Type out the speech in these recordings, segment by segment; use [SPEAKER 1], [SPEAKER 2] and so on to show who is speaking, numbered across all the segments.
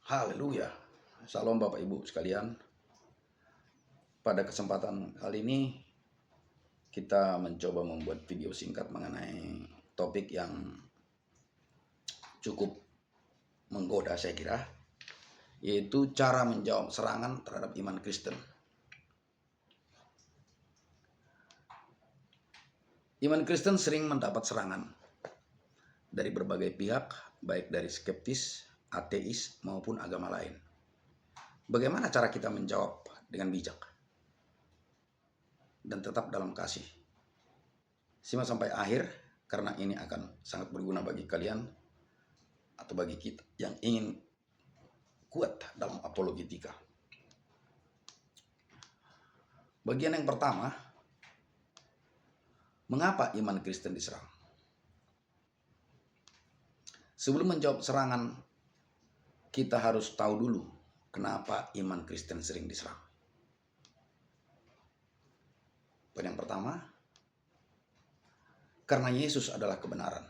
[SPEAKER 1] Haleluya. Salam Bapak Ibu sekalian. Pada kesempatan kali ini kita mencoba membuat video singkat mengenai topik yang cukup menggoda saya kira, yaitu cara menjawab serangan terhadap iman Kristen. Iman Kristen sering mendapat serangan dari berbagai pihak, baik dari skeptis, ateis maupun agama lain. Bagaimana cara kita menjawab dengan bijak dan tetap dalam kasih? Simak sampai akhir karena ini akan sangat berguna bagi kalian atau bagi kita yang ingin kuat dalam apologetika. Bagian yang pertama, mengapa iman Kristen diserang? Sebelum menjawab serangan, kita harus tahu dulu kenapa iman Kristen sering diserang. Poin yang pertama, karena Yesus adalah kebenaran.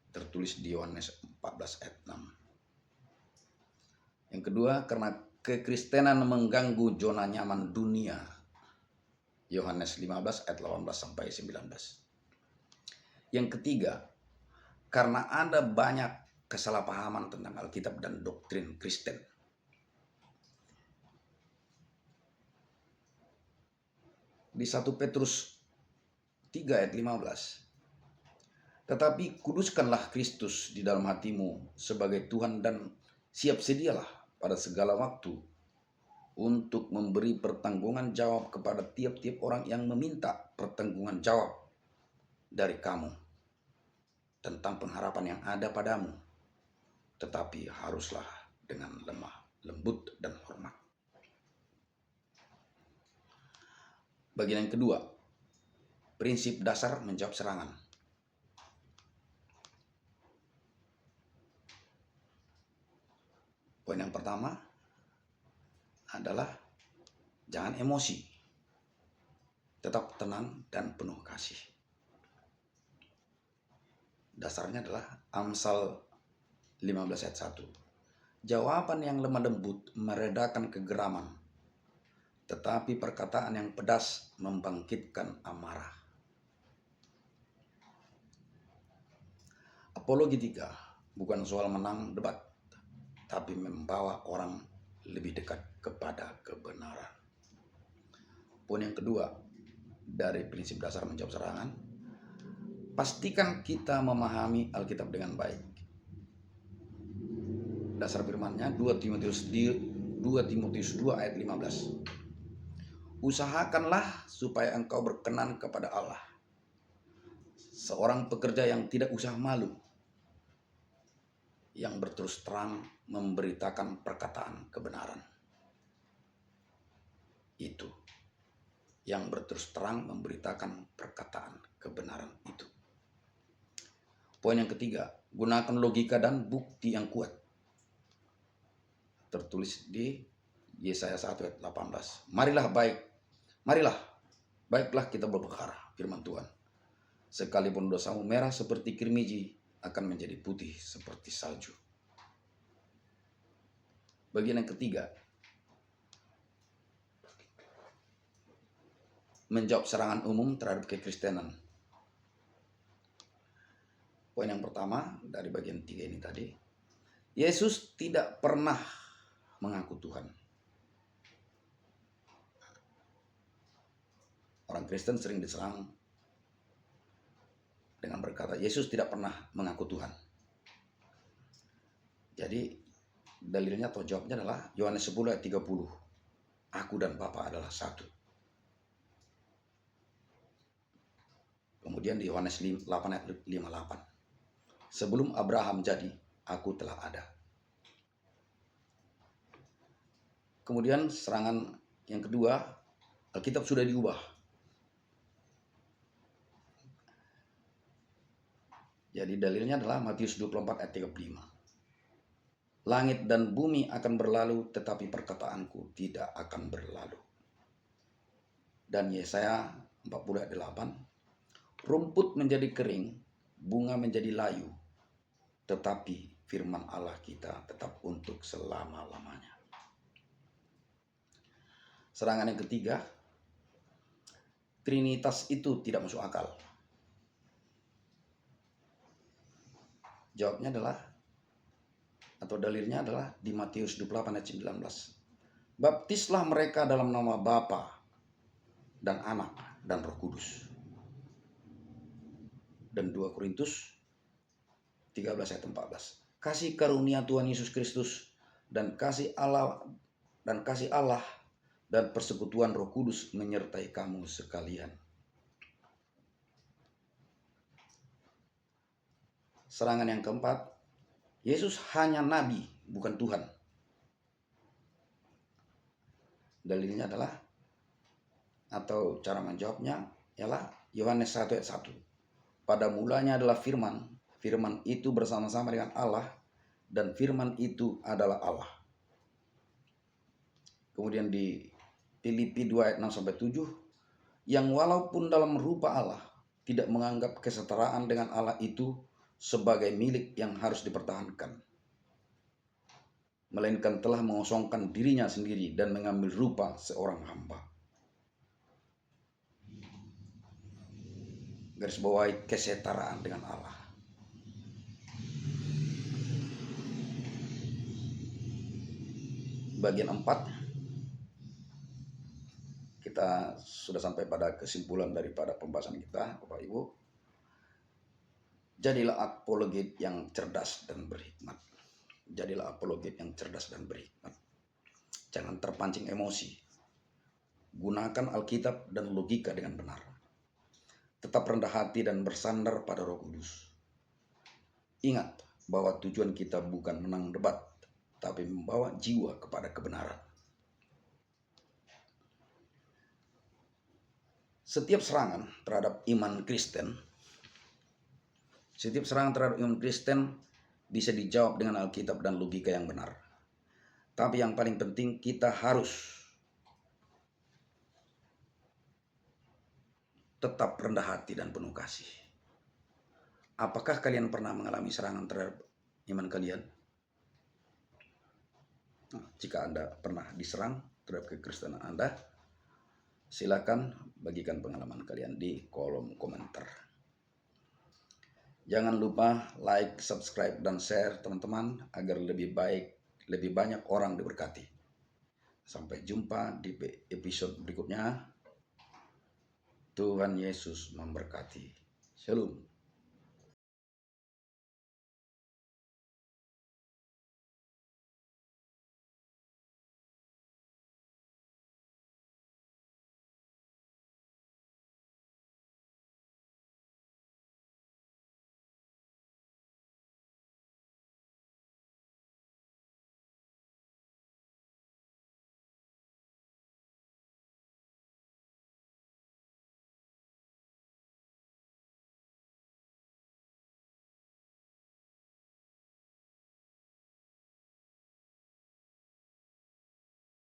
[SPEAKER 1] Tertulis di Yohanes 14 ayat 6. Yang kedua, karena kekristenan mengganggu zona nyaman dunia. Yohanes 15 ayat 18 sampai 19. Yang ketiga, karena ada banyak kesalahpahaman tentang Alkitab dan doktrin Kristen. Di 1 Petrus 3 ayat 15. Tetapi kuduskanlah Kristus di dalam hatimu sebagai Tuhan dan siap sedialah pada segala waktu untuk memberi pertanggungan jawab kepada tiap-tiap orang yang meminta pertanggungan jawab dari kamu tentang pengharapan yang ada padamu, tetapi haruslah dengan lemah lembut dan hormat. Bagian yang kedua, prinsip dasar menjawab serangan. Poin yang pertama adalah jangan emosi, tetap tenang dan penuh kasih. Dasarnya adalah Amsal 15 ayat 1. Jawaban yang lemah lembut meredakan kegeraman, tetapi perkataan yang pedas membangkitkan amarah. Apologetika bukan soal menang debat, tapi membawa orang lebih dekat kepada kebenaran. Poin yang kedua dari prinsip dasar menjawab serangan, pastikan kita memahami Alkitab dengan baik. Dasar firman-Nya 2 Timotius 2 ayat 15. Usahakanlah supaya engkau berkenan kepada Allah, seorang pekerja yang tidak usah malu, yang berterus terang memberitakan perkataan kebenaran. Itu yang berterus terang memberitakan perkataan kebenaran itu. Poin yang ketiga, gunakan logika dan bukti yang kuat. Tertulis di Yesaya 1 ayat 18. Marilah, baiklah kita berperkara, firman Tuhan. Sekalipun dosamu merah seperti kirmiji, akan menjadi putih seperti salju. Bagian yang ketiga, menjawab serangan umum terhadap kekristenan. Poin yang pertama dari bagian 3 ini tadi, Yesus tidak pernah mengaku Tuhan. Orang Kristen sering diserang dengan berkata Yesus tidak pernah mengaku Tuhan. Jadi dalilnya atau jawabnya adalah Yohanes 10 ayat 30. Aku dan Bapa adalah satu. Kemudian di Yohanes 8 ayat 58. Sebelum Abraham jadi, aku telah ada. Kemudian serangan yang kedua, Alkitab sudah diubah. Jadi dalilnya adalah Matius 24 ayat 35. Langit dan bumi akan berlalu, tetapi perkataanku tidak akan berlalu. Dan Yesaya 40 ayat 8. Rumput menjadi kering, bunga menjadi layu, tetapi firman Allah kita tetap untuk selama-lamanya. Serangan yang ketiga, Trinitas itu tidak masuk akal. Jawabnya adalah, atau dalilnya adalah di Matius 28 ayat 19. Baptislah mereka dalam nama Bapa dan Anak dan Roh Kudus. Dan 2 Korintus 13 ayat 14. Kasih karunia Tuhan Yesus Kristus dan kasih Allah dan persekutuan Roh Kudus menyertai kamu sekalian. Serangan yang keempat, Yesus hanya nabi, bukan Tuhan. Dalilnya adalah, atau cara menjawabnya ialah Yohanes 1 ayat 1. Pada mulanya adalah firman, firman itu bersama-sama dengan Allah, dan firman itu adalah Allah. Kemudian di Filipi 2 ayat 6-7, yang walaupun dalam rupa Allah, tidak menganggap kesetaraan dengan Allah itu sebagai milik yang harus dipertahankan, melainkan telah mengosongkan dirinya sendiri dan mengambil rupa seorang hamba. Garis bawahi kesetaraan dengan Allah. Bagian 4, kita sudah sampai pada kesimpulan daripada pembahasan kita, Bapak Ibu. Jadilah apologet yang cerdas dan berhikmat. Jadilah apologet yang cerdas dan berhikmat. Jangan terpancing emosi. Gunakan Alkitab dan logika dengan benar. Tetap rendah hati dan bersandar pada Roh Kudus. Ingat bahwa tujuan kita bukan menang debat, tapi membawa jiwa kepada kebenaran. Setiap serangan terhadap iman Kristen bisa dijawab dengan Alkitab dan logika yang benar. Tapi yang paling penting, kita harus tetap rendah hati dan penuh kasih. Apakah kalian pernah mengalami serangan terhadap iman kalian? Jika Anda pernah diserang terhadap kekristenan Anda, silakan bagikan pengalaman kalian di kolom komentar. Jangan lupa like, subscribe, dan share teman-teman agar lebih banyak orang diberkati. Sampai jumpa di episode berikutnya. Tuhan Yesus memberkati. Shalom.